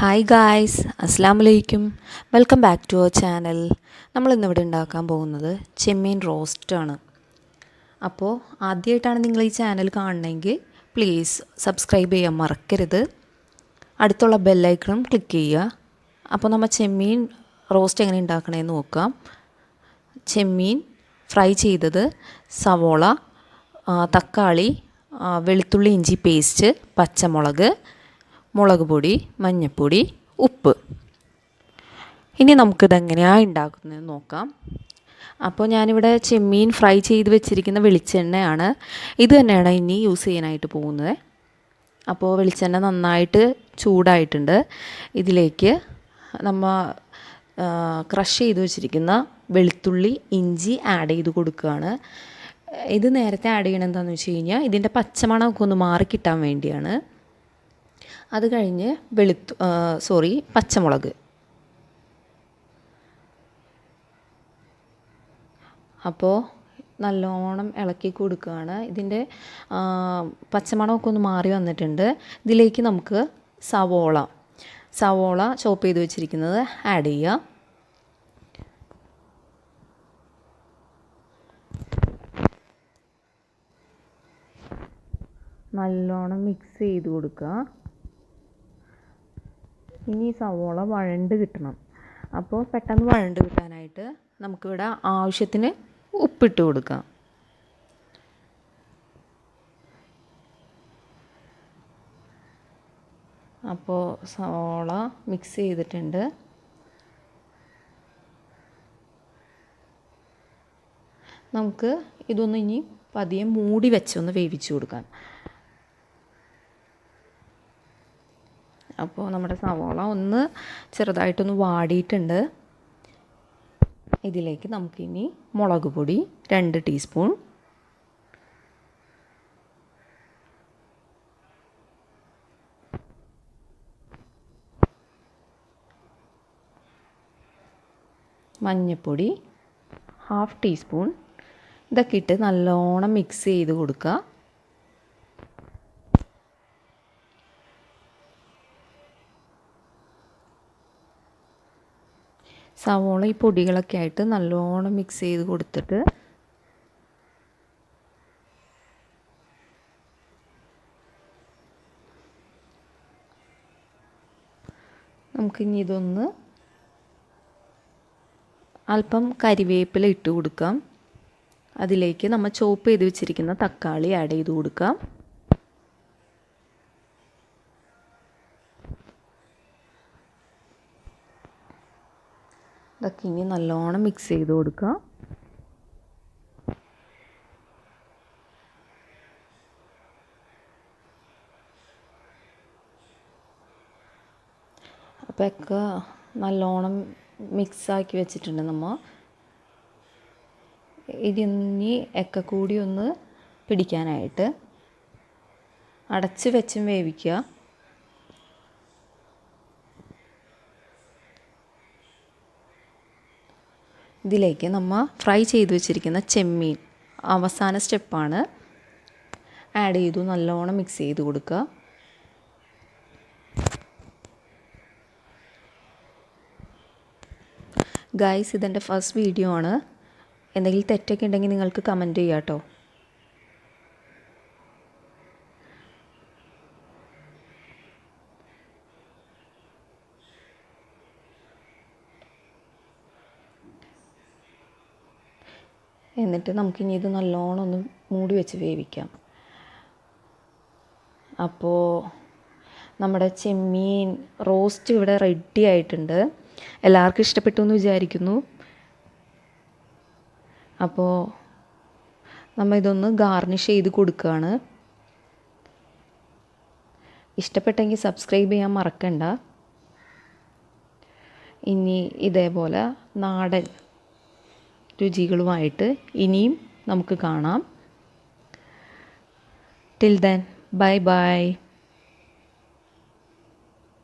Hi guys, അസ്സാം വലൈക്കും. Welcome back to our channel. നമ്മളിന്നിവിടെ ഉണ്ടാക്കാൻ പോകുന്നത് ചെമ്മീൻ റോസ്റ്റാണ്. അപ്പോൾ ആദ്യമായിട്ടാണ് നിങ്ങൾ ഈ ചാനൽ കാണണമെങ്കിൽ പ്ലീസ് സബ്സ്ക്രൈബ് ചെയ്യാൻ മറക്കരുത്. അടുത്തുള്ള ബെല്ലൈക്കണും ക്ലിക്ക് ചെയ്യുക. അപ്പോൾ നമ്മൾ ചെമ്മീൻ റോസ്റ്റ് എങ്ങനെ ഉണ്ടാക്കണമെന്ന് നോക്കാം. ചെമ്മീൻ ഫ്രൈ ചെയ്തത്, സവോള, തക്കാളി, വെളുത്തുള്ളി ഇഞ്ചി പേസ്റ്റ്, പച്ചമുളക്, മുളക് പൊടി, മഞ്ഞൾപ്പൊടി, ഉപ്പ്. ഇനി നമുക്കിതെങ്ങനെയാണ് ഉണ്ടാക്കുന്നതെന്ന് നോക്കാം. അപ്പോൾ ഞാനിവിടെ ചെമ്മീൻ ഫ്രൈ ചെയ്ത് വെച്ചിരിക്കുന്ന വെളിച്ചെണ്ണയാണ്. ഇത് തന്നെയാണ് ഇനി യൂസ് ചെയ്യാനായിട്ട് പോകുന്നത്. അപ്പോൾ വെളിച്ചെണ്ണ നന്നായിട്ട് ചൂടായിട്ടുണ്ട്. ഇതിലേക്ക് നമ്മൾ ക്രഷ് ചെയ്ത് വെച്ചിരിക്കുന്ന വെളുത്തുള്ളി ഇഞ്ചി ആഡ് ചെയ്ത് കൊടുക്കുകയാണ്. ഇത് നേരത്തെ ആഡ് ചെയ്യണം എന്താണെന്ന് വെച്ച് കഴിഞ്ഞാൽ ഇതിൻ്റെ പച്ചമണമൊക്കെ ഒന്ന് മാറിക്കിട്ടാൻ വേണ്ടിയാണ്. അത് കഴിഞ്ഞ് പച്ചമുളക്. അപ്പോൾ നല്ലോണം ഇളക്കി കൊടുക്കുകയാണ്. ഇതിൻ്റെ പച്ചമണമൊക്കെ ഒന്ന് മാറി വന്നിട്ടുണ്ട്. ഇതിലേക്ക് നമുക്ക് സവോള ചോപ്പ് ചെയ്ത് വെച്ചിരിക്കുന്നത് ആഡ് ചെയ്യുക. നല്ലോണം മിക്സ് ചെയ്ത് കൊടുക്കുക. ഇനി സവോള വഴണ്ട് കിട്ടണം. അപ്പോൾ പെട്ടെന്ന് വഴണ്ട് കിട്ടാനായിട്ട് നമുക്കിവിടെ ആവശ്യത്തിന് ഉപ്പിട്ട് കൊടുക്കാം. അപ്പോൾ സവോള മിക്സ് ചെയ്തിട്ടുണ്ട്. നമുക്ക് ഇതൊന്ന് ഇനി പതിയെ മൂടി വെച്ചൊന്ന് വേവിച്ച് കൊടുക്കാം. അപ്പോൾ നമ്മുടെ സവോള ഒന്ന് ചെറുതായിട്ടൊന്ന് വാടിയിട്ടുണ്ട്. ഇതിലേക്ക് നമുക്കിനി മുളക് പൊടി 2 ടീസ്പൂൺ, മഞ്ഞൾപ്പൊടി 1/2 ടീസ്പൂൺ, ഇതൊക്കെ ഇട്ട് നല്ലോണം മിക്സ് ചെയ്ത് കൊടുക്കുക. സവോള ഈ പൊടികളൊക്കെ ആയിട്ട് നല്ലോണം മിക്സ് ചെയ്ത് കൊടുത്തിട്ട് നമുക്കിനി ഇതൊന്ന് അല്പം കരിവേപ്പില ഇട്ട് കൊടുക്കാം. അതിലേക്ക് നമ്മൾ ചോപ്പ് ചെയ്ത് വെച്ചിരിക്കുന്ന തക്കാളി ആഡ് ചെയ്ത് കൊടുക്കാം. ഇതൊക്കെ ഇനി നല്ലോണം മിക്സ് ചെയ്ത് കൊടുക്കുക. അപ്പോൾ ഒക്കെ നല്ലോണം മിക്സാക്കി വെച്ചിട്ടുണ്ട് നമ്മൾ. ഇതിനി ഒക്കെ കൂടി ഒന്ന് പിടിക്കാനായിട്ട് അടച്ച് വെച്ചും വേവിക്കുക. ഇതിലേക്ക് നമ്മൾ ഫ്രൈ ചെയ്ത് വെച്ചിരിക്കുന്ന ചെമ്മീൻ അവസാന സ്റ്റെപ്പാണ് ആഡ് ചെയ്തു നല്ലോണം മിക്സ് ചെയ്ത് കൊടുക്കുക. ഗൈസ്, ഇതെൻ്റെ ഫസ്റ്റ് വീഡിയോ ആണ്. എന്തെങ്കിലും തെറ്റൊക്കെ ഉണ്ടെങ്കിൽ നിങ്ങൾക്ക് കമൻറ്റ് ചെയ്യാം കേട്ടോ. എന്നിട്ട് നമുക്കിനി ഇത് നല്ലോണം ഒന്ന് മൂടി വെച്ച് വേവിക്കാം. അപ്പോൾ നമ്മുടെ ചെമ്മീൻ റോസ്റ്റ് ഇവിടെ റെഡി ആയിട്ടുണ്ട്. എല്ലാവർക്കും ഇഷ്ടപ്പെട്ടു എന്ന് വിചാരിക്കുന്നു. അപ്പോൾ നമ്മൾ ഇതൊന്ന് ഗാർണിഷ് ചെയ്ത് കൊടുക്കുകയാണ്. ഇഷ്ടപ്പെട്ടെങ്കിൽ സബ്സ്ക്രൈബ് ചെയ്യാൻ മറക്കണ്ട. ഇനി ഇതേപോലെ നാടൻ രുചികളുമായിട്ട് ഇനിയും നമുക്ക് കാണാം. Till then, bye bye.